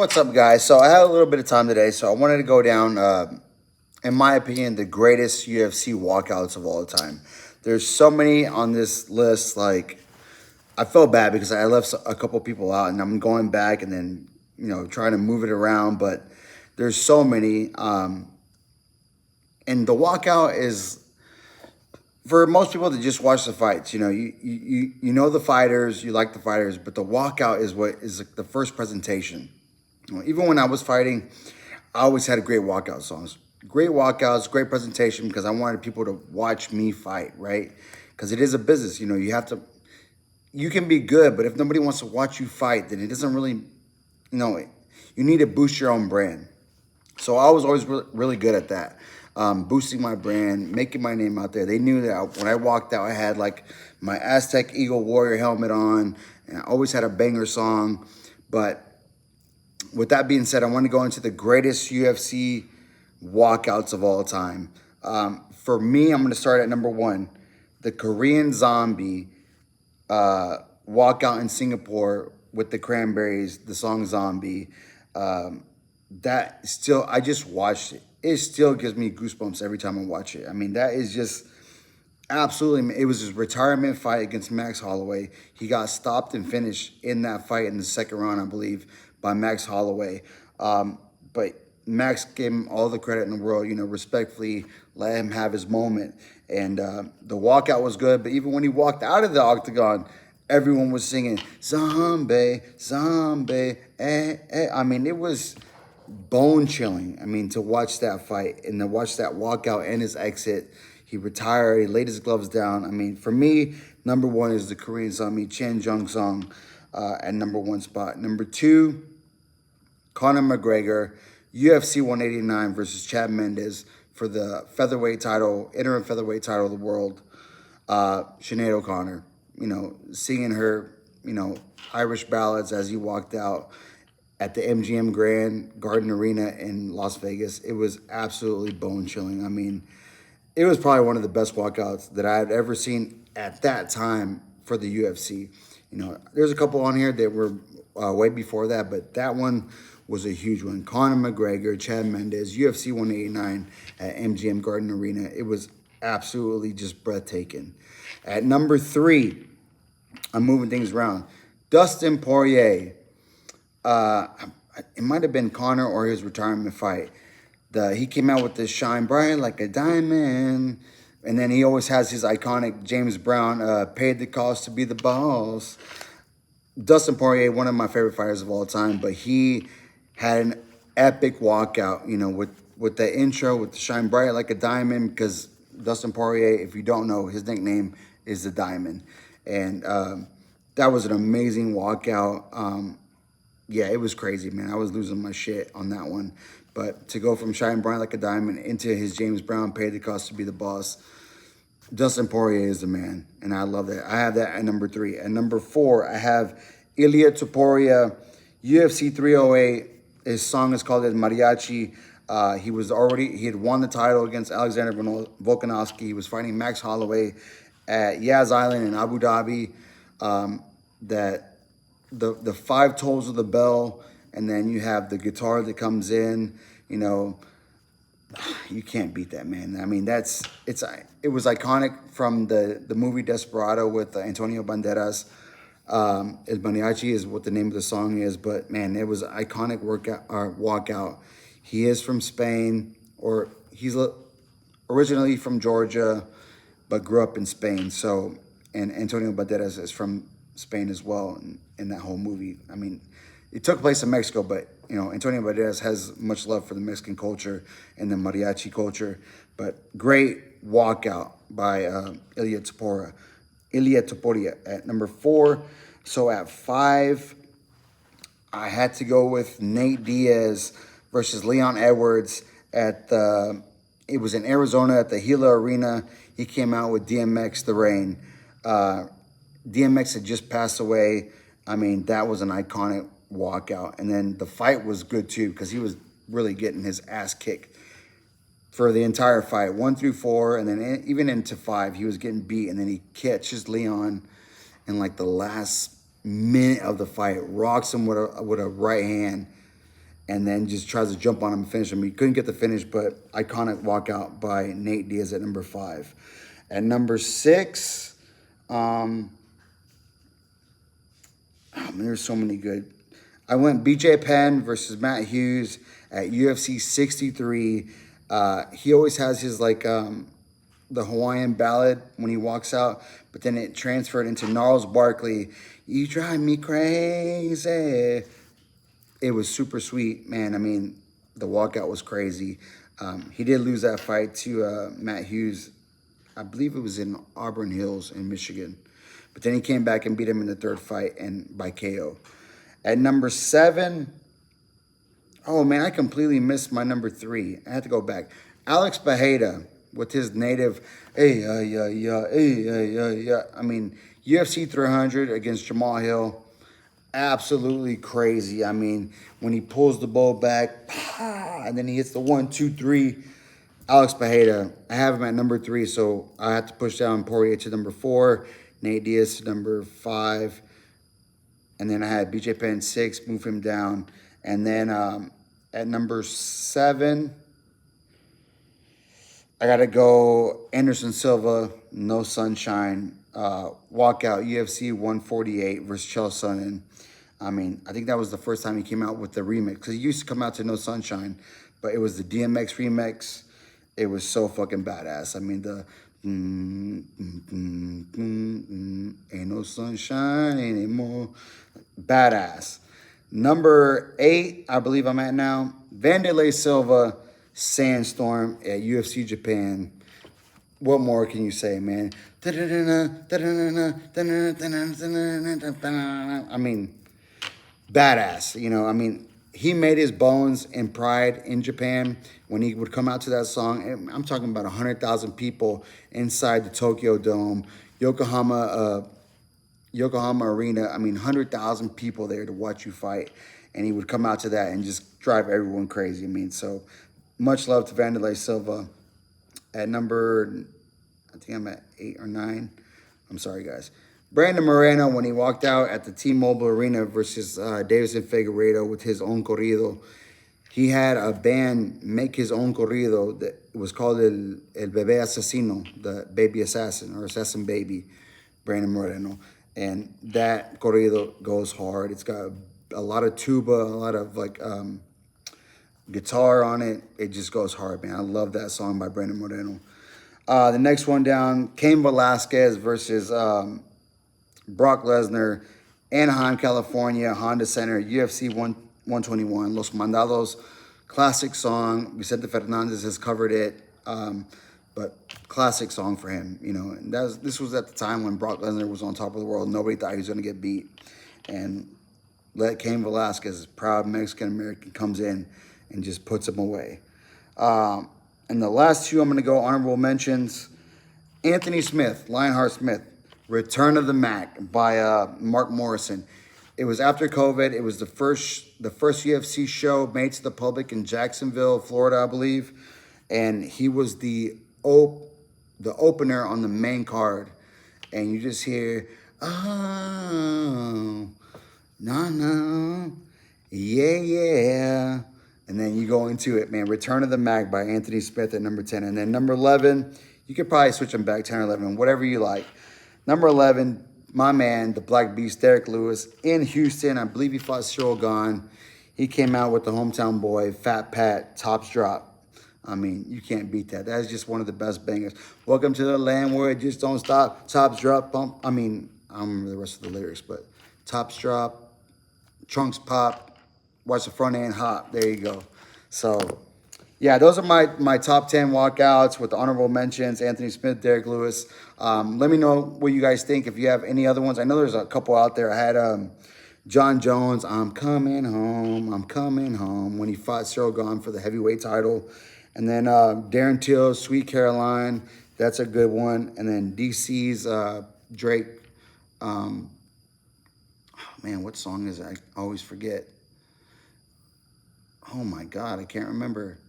What's up, guys? So I had a little bit of time today, so I wanted to go down, in my opinion, the greatest UFC walkouts of all time. There's so many on this list. Like, I felt bad because I left a couple people out, and I'm going back and then trying to move it around. But there's so many, and the walkout is for most people to just watch the fights. You know the fighters, you like the fighters, but the walkout is what is the first presentation. Even when I was fighting, I always had great walkout songs. Great walkouts, great presentation, because I wanted people to watch me fight, right? Because it is a business. You can be good, but if nobody wants to watch you fight, then it doesn't really, you need to boost your own brand. So I was always really good at that. Boosting my brand, making my name out there. They knew that when I walked out, I had like my Aztec Eagle Warrior helmet on, and I always had a banger song. But with that being said, I want to go into the greatest UFC walkouts of all time. For me, I'm going to start at number one, the Korean Zombie walkout in Singapore with the Cranberries, the song Zombie. That still, I just watched it. It still gives me goosebumps every time I watch it. I mean, that is just absolutely, it was his retirement fight against Max Holloway. He got stopped and finished in that fight in the second round, I believe, by Max Holloway. But Max gave him all the credit in the world, respectfully let him have his moment. And the walkout was good, but even when he walked out of the octagon, everyone was singing, Zombie, Zombie, eh, eh. I mean, it was bone chilling. I mean, to watch that fight and to watch that walkout and his exit. He retired, he laid his gloves down. I mean, for me, number one is the Korean Zombie, Chen Jung Song, at number one spot. Number two, Conor McGregor, UFC 189 versus Chad Mendes for the featherweight title, interim featherweight title of the world. Sinead O'Connor, singing her, Irish ballads as he walked out at the MGM Grand Garden Arena in Las Vegas. It was absolutely bone chilling. I mean, it was probably one of the best walkouts that I had ever seen at that time for the UFC. There's a couple on here that were way before that, but that one was a huge one. Conor McGregor, Chad Mendes, UFC 189 at MGM Garden Arena. It was absolutely just breathtaking. At number three, I'm moving things around. Dustin Poirier. It might have been Conor or his retirement fight. He came out with this shine bright like a diamond. And then he always has his iconic James Brown, paid the cost to be the boss. Dustin Poirier, one of my favorite fighters of all time, but he had an epic walkout, with the intro, with the shine bright like a diamond, because Dustin Poirier, if you don't know, his nickname is the Diamond. And that was an amazing walkout. Yeah, it was crazy, man. I was losing my shit on that one. But to go from shine bright like a diamond into his James Brown, paid the cost to be the boss, Dustin Poirier is the man, and I love that. I have that at number three. At number four, I have Ilia Topuria, UFC 308. His song is called Mariachi. He had won the title against Alexander Volkanovski. He was fighting Max Holloway at Yas Island in Abu Dhabi. The five tolls of the bell, and then you have the guitar that comes in. You can't beat that, man. I mean, it was iconic from the movie Desperado with Antonio Banderas. Mariachi is what the name of the song is, but man, it was an iconic walkout. He is from Spain, or he's originally from Georgia, but grew up in Spain. So, and Antonio Banderas is from Spain as well in that whole movie. I mean, it took place in Mexico, but Antonio Banderas has much love for the Mexican culture and the mariachi culture. But great walkout by Ilia Topuria at number four. So at five, I had to go with Nate Diaz versus Leon Edwards it was in Arizona at the Gila Arena. He came out with DMX The Rain. DMX had just passed away. I mean, that was an iconic walkout. And then the fight was good too, because he was really getting his ass kicked for the entire fight, 1 through 4, and then even into 5, he was getting beat, and then he catches Leon in like the last minute of the fight, rocks him with a right hand, and then just tries to jump on him and finish him. He couldn't get the finish, but iconic walkout by Nate Diaz at number 5. At number 6, oh man, there's so many good. I went BJ Penn versus Matt Hughes at UFC 63. He always has his the Hawaiian ballad when he walks out, but then it transferred into Gnarls Barkley. You drive me crazy. It was super sweet, man. I mean, the walkout was crazy. He did lose that fight to Matt Hughes. I believe it was in Auburn Hills in Michigan. But then he came back and beat him in the 3rd fight and by KO. At number 7, oh man, I completely missed my number 3. I had to go back. Alex Bejeda with his native, hey, I mean, UFC 300 against Jamal Hill, absolutely crazy. I mean, when he pulls the bow back, and then he hits the 1, 2, 3. Alex Bejeda, I have him at number 3, so I have to push down Poirier to number 4, Nate Diaz to number 5, and then I had BJ Penn 6, move him down, and then at number 7, I gotta go Anderson Silva, No Sunshine, walkout UFC 148 versus Chael Sonnen. I mean, I think that was the first time he came out with the remix, because he used to come out to No Sunshine, but it was the DMX remix. It was so fucking badass. I mean, the ain't no sunshine anymore. Badass. Number 8, I believe I'm at now. Wanderlei Silva, Sandstorm at UFC Japan. What more can you say, man? I mean, badass. You know, I mean, he made his bones in Pride in Japan when he would come out to that song. I'm talking about 100,000 people inside the Tokyo Dome, Yokohama Arena. I mean, 100,000 people there to watch you fight. And he would come out to that and just drive everyone crazy. I mean, so much love to Wanderlei Silva. At number, I think I'm at 8 or 9. I'm sorry, guys. Brandon Moreno, when he walked out at the T-Mobile Arena versus Davison Figueiredo with his own corrido, he had a band make his own corrido that was called El Bebé Asesino, the baby assassin or assassin baby, Brandon Moreno. And that corrido goes hard. It's got a lot of tuba, a lot of guitar on it. It just goes hard, man. I love that song by Brandon Moreno. The next one down, Cain Velasquez versus Brock Lesnar, Anaheim, California, Honda Center, UFC 121, Los Mandados, classic song. Vicente Fernandez has covered it, but classic song for him, you know. And this was at the time when Brock Lesnar was on top of the world. Nobody thought he was going to get beat. And Cain Velasquez, proud Mexican-American, comes in and just puts him away. And the last 2, I'm going to go honorable mentions. Anthony Smith, Lionheart Smith, Return of the Mack by Mark Morrison. It was after COVID. It was the first UFC show made to the public in Jacksonville, Florida, I believe. And he was the opener on the main card. And you just hear, oh, no, yeah. And then you go into it, man. Return of the Mack by Anthony Smith at number 10. And then number 11, you could probably switch them back, 10 or 11, whatever you like. Number 11, my man, the Black Beast, Derrick Lewis, in Houston. I believe he fought Cyril Gane. He came out with the hometown boy, Fat Pat, Tops Drop. I mean, you can't beat that. That is just one of the best bangers. Welcome to the land where it just don't stop. Tops drop, bump. I mean, I don't remember the rest of the lyrics, but tops drop, trunks pop, watch the front end hop. There you go. So, yeah, those are my top 10 walkouts with the honorable mentions, Anthony Smith, Derrick Lewis. Let me know what you guys think. If you have any other ones. I know there's a couple out there. I had John Jones, I'm coming home, when he fought Cyril Gane for the heavyweight title. And then Darren Till, Sweet Caroline, that's a good one. And then DC's Drake, oh man, what song is it? I always forget. Oh my God, I can't remember.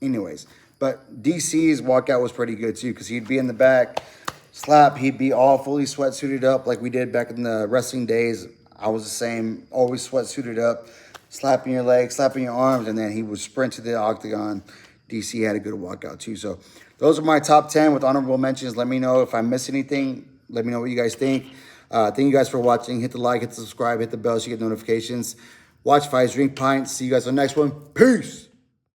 Anyways, but DC's walkout was pretty good too, because he'd be in the back, slap, he'd be all fully sweatsuited up like we did back in the wrestling days. I was the same, always sweatsuited up, slapping your legs, slapping your arms, and then he would sprint to the octagon. DC had a good walkout too. So those are my top 10 with honorable mentions. Let me know if I miss anything. Let me know what you guys think. Thank you guys for watching. Hit the like, hit the subscribe, hit the bell so you get notifications. Watch fights, drink pints. See you guys on the next one. Peace.